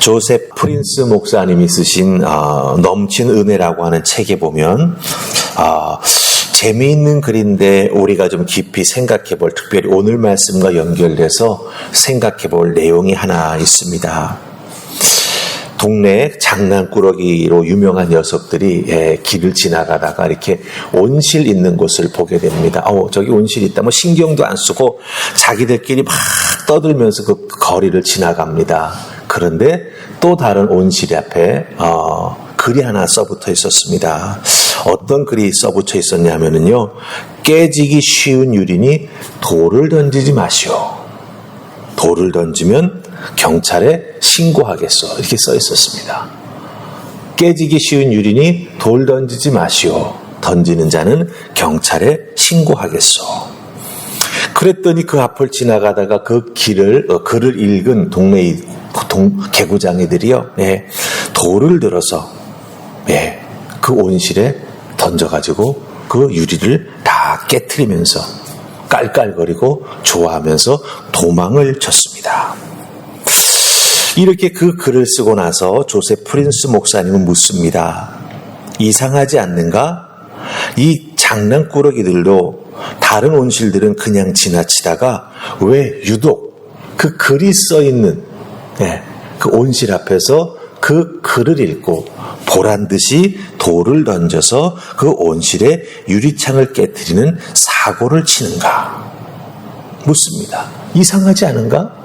조셉 프린스 목사님이 쓰신 넘친 은혜라고 하는 책에 보면 재미있는 글인데 우리가 좀 깊이 생각해볼, 특별히 오늘 말씀과 연결돼서 생각해볼 내용이 하나 있습니다. 동네 장난꾸러기로 유명한 녀석들이 길을 지나가다가 이렇게 온실 있는 곳을 보게 됩니다. 저기 온실 있다. 신경도 안 쓰고 자기들끼리 막 떠들면서 그 거리를 지나갑니다. 그런데 또 다른 온실 앞에 글이 하나 써붙어 있었습니다. 어떤 글이 써붙여 있었냐면요, 깨지기 쉬운 유리니 돌을 던지지 마시오. 돌을 던지면 경찰에 신고하겠소. 이렇게 써 있었습니다. 깨지기 쉬운 유리니 돌 던지지 마시오. 던지는 자는 경찰에 신고하겠소. 그랬더니 그 앞을 지나가다가 그 글을 읽은 동네 개구장이들이요, 돌을 들어서 그 온실에 던져가지고 그 유리를 다 깨트리면서 깔깔거리고 좋아하면서 도망을 쳤습니다. 이렇게 그 글을 쓰고 나서 조셉 프린스 목사님은 묻습니다. 이상하지 않는가? 이 장난꾸러기들도 다른 온실들은 그냥 지나치다가 왜 유독 그 글이 써있는 그 온실 앞에서 그 글을 읽고 보란듯이 돌을 던져서 그 온실의 유리창을 깨트리는 사고를 치는가? 묻습니다. 이상하지 않은가?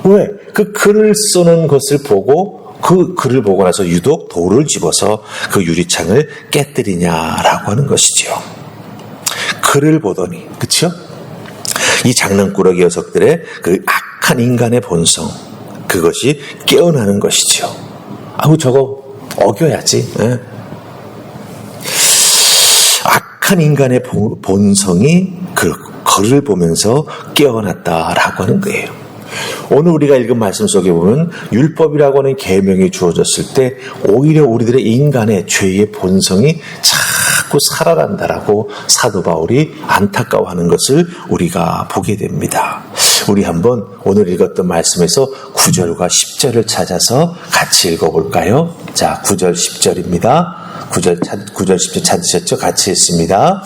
왜? 그 글을 쓰는 것을 보고, 그 글을 보고 나서 유독 돌을 집어서 그 유리창을 깨뜨리냐라고 하는 것이지요. 글을 보더니, 그쵸? 이 장난꾸러기 녀석들의 그 악한 인간의 본성, 그것이 깨어나는 것이지요. 저거 어겨야지. 악한 인간의 본성이 그 글을 보면서 깨어났다라고 하는 거예요. 오늘 우리가 읽은 말씀 속에 보면 율법이라고 하는 계명이 주어졌을 때 오히려 우리들의 인간의 죄의 본성이 자꾸 살아난다라고 사도 바울이 안타까워하는 것을 우리가 보게 됩니다. 우리 한번 오늘 읽었던 말씀에서 9절과 10절을 찾아서 같이 읽어볼까요? 자, 9절 10절입니다. 9절 10절 찾으셨죠? 같이 읽습니다.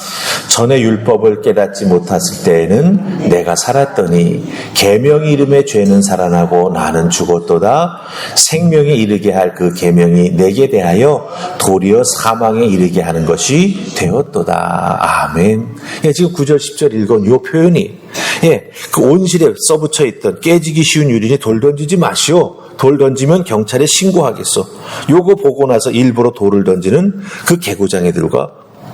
전에 율법을 깨닫지 못했을 때에는 내가 살았더니 계명이 이름에 죄는 살아나고 나는 죽었도다. 생명에 이르게 할 그 계명이 내게 대하여 도리어 사망에 이르게 하는 것이 되었도다. 아멘. 지금 9절 10절 읽은 이 표현이 그 온실에 써붙여 있던 깨지기 쉬운 유리니 돌 던지지 마시오. 돌 던지면 경찰에 신고하겠어. 요거 보고 나서 일부러 돌을 던지는 그 개구장이들과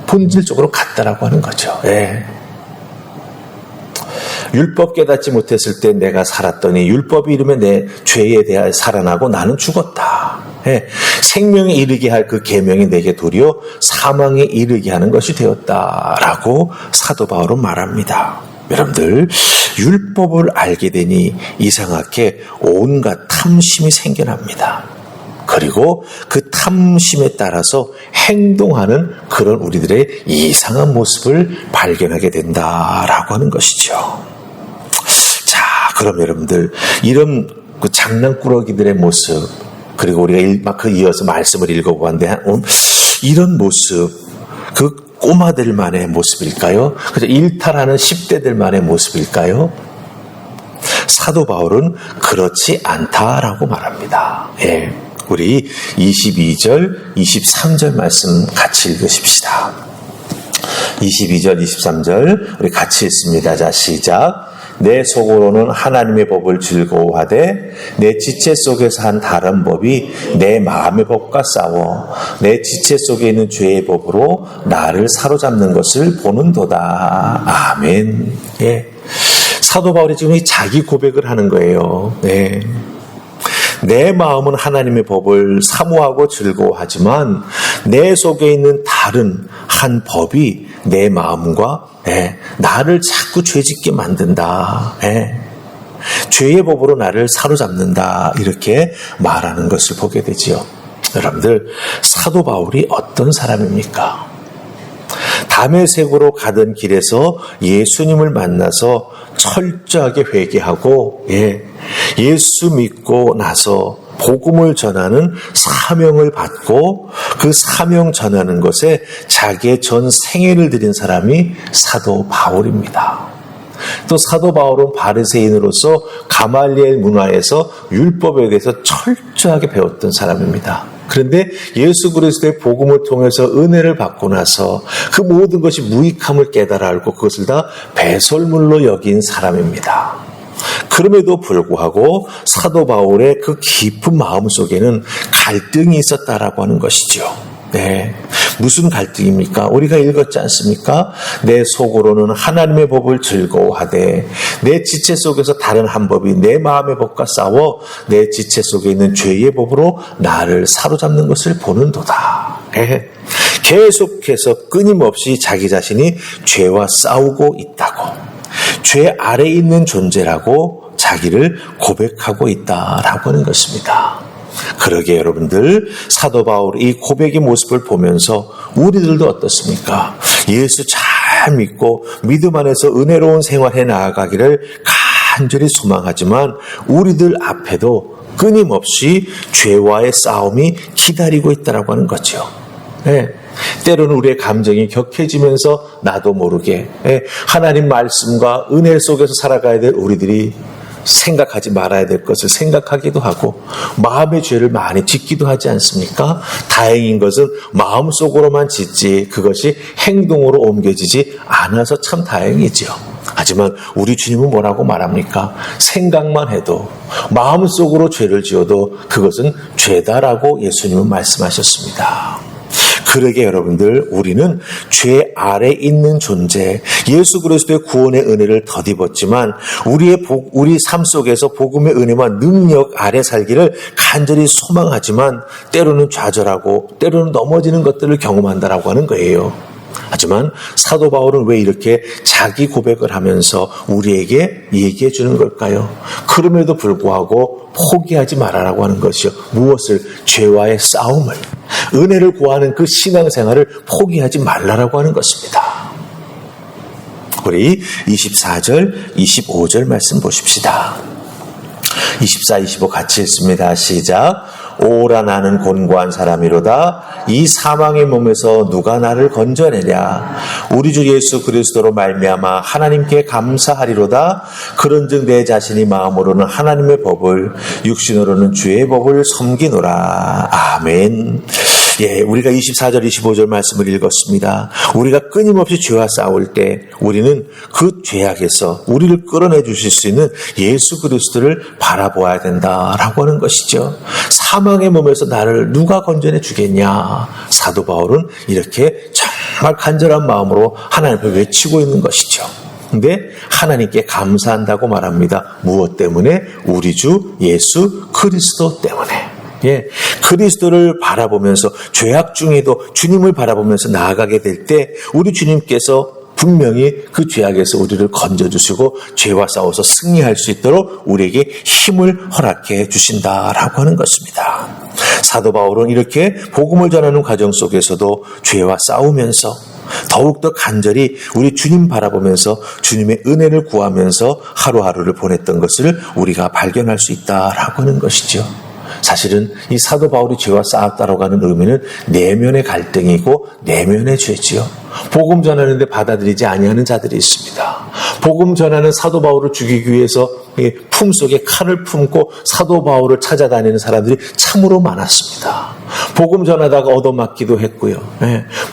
본질적으로 같다라고 하는 거죠. 율법 깨닫지 못했을 때 내가 살았더니 율법이 이르면 내 죄에 대하여 살아나고 나는 죽었다. 생명에 이르게 할 그 계명이 내게 도리어 사망에 이르게 하는 것이 되었다라고 사도 바울은 말합니다. 여러분들, 율법을 알게 되니 이상하게 온갖 탐심이 생겨납니다. 그리고 그 탐심에 따라서 행동하는 그런 우리들의 이상한 모습을 발견하게 된다라고 하는 것이죠. 자, 그럼 여러분들, 이런 그 장난꾸러기들의 모습, 그리고 우리가 그 이어서 말씀을 읽어보았는데 이런 모습, 그 꼬마들만의 모습일까요? 그죠? 일탈하는 10대들만의 모습일까요? 사도 바울은 그렇지 않다라고 말합니다. 우리 22절, 23절 말씀 같이 읽으십시다. 22절, 23절 우리 같이 읽습니다. 자, 시작. 내 속으로는 하나님의 법을 즐거워하되 내 지체 속에서 한 다른 법이 내 마음의 법과 싸워 내 지체 속에 있는 죄의 법으로 나를 사로잡는 것을 보는도다. 아멘. 사도 바울이 지금 자기 고백을 하는 거예요. 내 마음은 하나님의 법을 사모하고 즐거워하지만 내 속에 있는 다른 한 법이 내 마음과 나를 자꾸 죄짓게 만든다. 죄의 법으로 나를 사로잡는다. 이렇게 말하는 것을 보게 되지요. 여러분들, 사도 바울이 어떤 사람입니까? 다메섹으로 가던 길에서 예수님을 만나서 철저하게 회개하고 예수 믿고 나서 복음을 전하는 사명을 받고 그 사명 전하는 것에 자기의 전 생애를 들인 사람이 사도 바울입니다. 또 사도 바울은 바리새인으로서 가말리엘 문화에서 율법에 대해서 철저하게 배웠던 사람입니다. 그런데 예수 그리스도의 복음을 통해서 은혜를 받고 나서 그 모든 것이 무익함을 깨달아 알고 그것을 다 배설물로 여긴 사람입니다. 그럼에도 불구하고 사도 바울의 그 깊은 마음 속에는 갈등이 있었다라고 하는 것이죠. 무슨 갈등입니까? 우리가 읽었지 않습니까? 내 속으로는 하나님의 법을 즐거워하되 내 지체 속에서 다른 한 법이 내 마음의 법과 싸워 내 지체 속에 있는 죄의 법으로 나를 사로잡는 것을 보는도다. 계속해서 끊임없이 자기 자신이 죄와 싸우고 있다고, 죄 아래 있는 존재라고 자기를 고백하고 있다라고 하는 것입니다. 그러게 여러분들, 사도 바울의 이 고백의 모습을 보면서 우리들도 어떻습니까? 예수 잘 믿고 믿음 안에서 은혜로운 생활해 나아가기를 간절히 소망하지만 우리들 앞에도 끊임없이 죄와의 싸움이 기다리고 있다라고 하는 거죠. 때로는 우리의 감정이 격해지면서 나도 모르게 하나님 말씀과 은혜 속에서 살아가야 될 우리들이 생각하지 말아야 될 것을 생각하기도 하고 마음의 죄를 많이 짓기도 하지 않습니까? 다행인 것은 마음속으로만 짓지 그것이 행동으로 옮겨지지 않아서 참 다행이죠. 하지만 우리 주님은 뭐라고 말합니까? 생각만 해도 마음속으로 죄를 지어도 그것은 죄다라고 예수님은 말씀하셨습니다. 그러게 여러분들, 우리는 죄 아래 있는 존재, 예수 그리스도의 구원의 은혜를 덧입었지만 우리 삶 속에서 복음의 은혜와 능력 아래 살기를 간절히 소망하지만 때로는 좌절하고 때로는 넘어지는 것들을 경험한다라고 하는 거예요. 하지만 사도 바울은 왜 이렇게 자기 고백을 하면서 우리에게 얘기해 주는 걸까요? 그럼에도 불구하고 포기하지 말아라고 하는 것이요. 무엇을? 죄와의 싸움을, 은혜를 구하는 그 신앙생활을 포기하지 말라라고 하는 것입니다. 우리 24절, 25절 말씀 보십시다. 24, 25 같이 읽습니다. 시작. 오라 나는 곤고한 사람이로다. 이 사망의 몸에서 누가 나를 건져내랴. 우리 주 예수 그리스도로 말미암아 하나님께 감사하리로다. 그런즉 내 자신이 마음으로는 하나님의 법을, 육신으로는 주의 법을 섬기노라. 아멘. 우리가 24절, 25절 말씀을 읽었습니다. 우리가 끊임없이 죄와 싸울 때 우리는 그 죄악에서 우리를 끌어내 주실 수 있는 예수 그리스도를 바라보아야 된다라고 하는 것이죠. 사망의 몸에서 나를 누가 건져내 주겠냐. 사도 바울은 이렇게 정말 간절한 마음으로 하나님 앞에 외치고 있는 것이죠. 근데 하나님께 감사한다고 말합니다. 무엇 때문에? 우리 주 예수 그리스도 때문에. 그리스도를 바라보면서 죄악 중에도 주님을 바라보면서 나아가게 될 때 우리 주님께서 분명히 그 죄악에서 우리를 건져주시고 죄와 싸워서 승리할 수 있도록 우리에게 힘을 허락해 주신다라고 하는 것입니다. 사도 바울은 이렇게 복음을 전하는 과정 속에서도 죄와 싸우면서 더욱더 간절히 우리 주님 바라보면서 주님의 은혜를 구하면서 하루하루를 보냈던 것을 우리가 발견할 수 있다라고 하는 것이죠. 사실은 이 사도 바울이 죄와 싸웠다라고 하는 의미는 내면의 갈등이고 내면의 죄지요. 복음 전하는데 받아들이지 아니하는 자들이 있습니다. 복음 전하는 사도 바울을 죽이기 위해서 품속에 칼을 품고 사도 바울을 찾아다니는 사람들이 참으로 많았습니다. 복음 전하다가 얻어맞기도 했고요.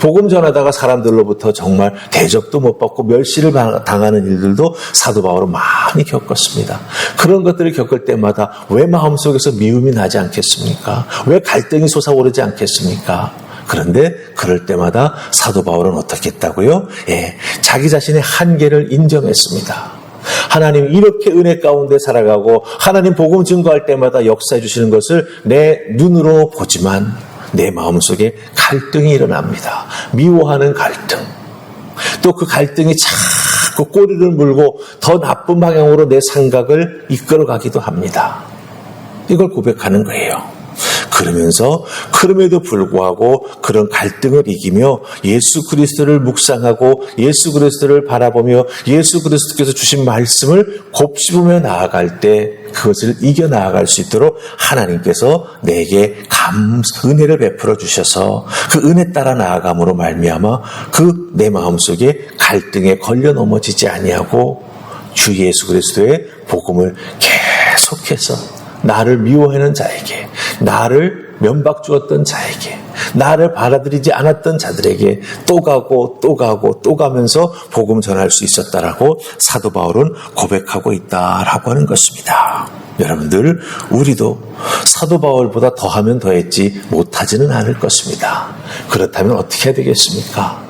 복음 전하다가 사람들로부터 정말 대접도 못 받고 멸시를 당하는 일들도 사도 바울은 많이 겪었습니다. 그런 것들을 겪을 때마다 왜 마음속에서 미움이 나지 않겠습니까? 왜 갈등이 솟아오르지 않겠습니까? 그런데 그럴 때마다 사도 바울은 어떻게 했다고요? 자기 자신의 한계를 인정했습니다. 하나님 이렇게 은혜 가운데 살아가고 하나님 복음 증거할 때마다 역사해 주시는 것을 내 눈으로 보지만 내 마음속에 갈등이 일어납니다. 미워하는 갈등. 또 그 갈등이 자꾸 꼬리를 물고 더 나쁜 방향으로 내 생각을 이끌어가기도 합니다. 이걸 고백하는 거예요. 그러면서 그럼에도 불구하고 그런 갈등을 이기며 예수 그리스도를 묵상하고 예수 그리스도를 바라보며 예수 그리스도께서 주신 말씀을 곱씹으며 나아갈 때 그것을 이겨 나아갈 수 있도록 하나님께서 내게 은혜를 베풀어 주셔서 그 은혜 따라 나아감으로 말미암아 그 내 마음속에 갈등에 걸려 넘어지지 아니하고 주 예수 그리스도의 복음을 계속해서 나를 미워하는 자에게, 나를 면박 주었던 자에게, 나를 받아들이지 않았던 자들에게 또 가고 또 가고 또 가면서 복음 전할 수 있었다라고 사도 바울은 고백하고 있다라고 하는 것입니다. 여러분들, 우리도 사도 바울보다 더하면 더했지 못하지는 않을 것입니다. 그렇다면 어떻게 해야 되겠습니까?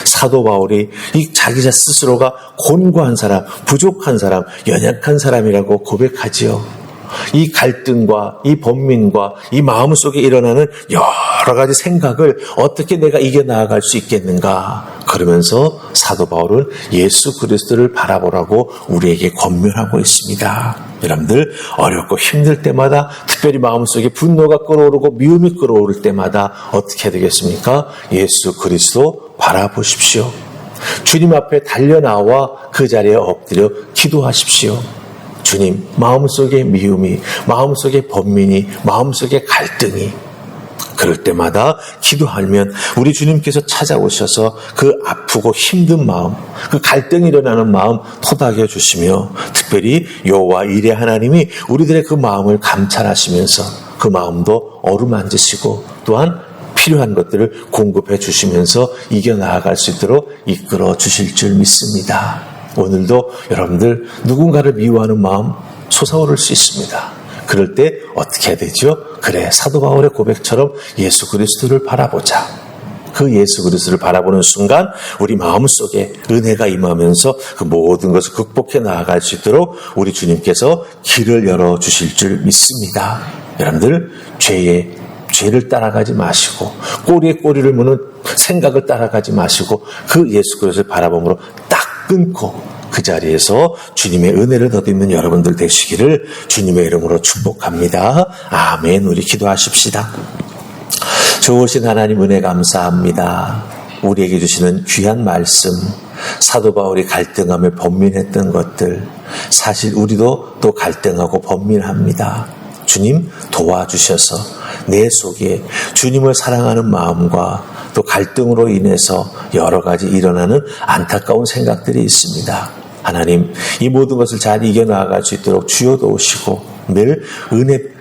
사도 바울이 이 자기 스스로가 곤고한 사람, 부족한 사람, 연약한 사람이라고 고백하지요. 이 갈등과 이 번민과 이 마음속에 일어나는 여러 가지 생각을 어떻게 내가 이겨나갈 수 있겠는가? 그러면서 사도 바울은 예수 그리스도를 바라보라고 우리에게 권면하고 있습니다. 여러분들, 어렵고 힘들 때마다, 특별히 마음속에 분노가 끓어오르고 미움이 끓어오를 때마다 어떻게 해야 되겠습니까? 예수 그리스도 바라보십시오. 주님 앞에 달려나와 그 자리에 엎드려 기도하십시오. 주님, 마음속에 미움이, 마음속에 번민이, 마음속에 갈등이, 그럴 때마다 기도하면 우리 주님께서 찾아오셔서 그 아프고 힘든 마음, 그 갈등이 일어나는 마음 토닥여 주시며, 특별히 여호와 이레 하나님이 우리들의 그 마음을 감찰하시면서 그 마음도 어루만지시고 또한 필요한 것들을 공급해 주시면서 이겨나갈 수 있도록 이끌어 주실 줄 믿습니다. 오늘도 여러분들 누군가를 미워하는 마음 솟아오를 수 있습니다. 그럴 때 어떻게 해야 되죠? 그래, 사도 바울의 고백처럼 예수 그리스도를 바라보자. 그 예수 그리스도를 바라보는 순간 우리 마음속에 은혜가 임하면서 그 모든 것을 극복해 나아갈 수 있도록 우리 주님께서 길을 열어주실 줄 믿습니다. 여러분들, 죄를 따라가지 마시고 꼬리에 꼬리를 무는 생각을 따라가지 마시고 그 예수 그리스도를 바라봄으로 딱 끊고 그 자리에서 주님의 은혜를 덧입는 여러분들 되시기를 주님의 이름으로 축복합니다. 아멘. 우리 기도하십시다. 좋으신 하나님, 은혜 감사합니다. 우리에게 주시는 귀한 말씀, 사도 바울이 갈등하며 번민했던 것들, 사실 우리도 또 갈등하고 번민합니다. 주님, 도와주셔서 내 속에 주님을 사랑하는 마음과 또 갈등으로 인해서 여러 가지 일어나는 안타까운 생각들이 있습니다. 하나님, 이 모든 것을 잘 이겨나갈 수 있도록 주여 도우시고 늘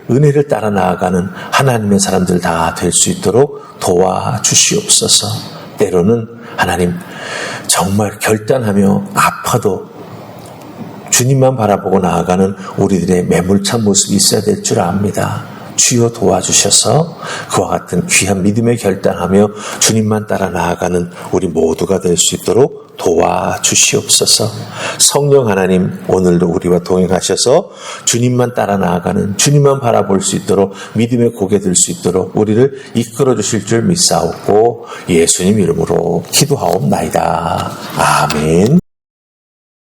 은혜를 따라 나아가는 하나님의 사람들 다 될 수 있도록 도와주시옵소서. 때로는 하나님, 정말 결단하며 아파도 주님만 바라보고 나아가는 우리들의 매몰찬 모습이 있어야 될 줄 압니다. 주여 도와주셔서 그와 같은 귀한 믿음의 결단하며 주님만 따라 나아가는 우리 모두가 될 수 있도록 도와주시옵소서. 성령 하나님, 오늘도 우리와 동행하셔서 주님만 따라 나아가는, 주님만 바라볼 수 있도록 믿음의 고개 들 수 있도록 우리를 이끌어 주실 줄 믿사옵고 예수님 이름으로 기도하옵나이다. 아멘.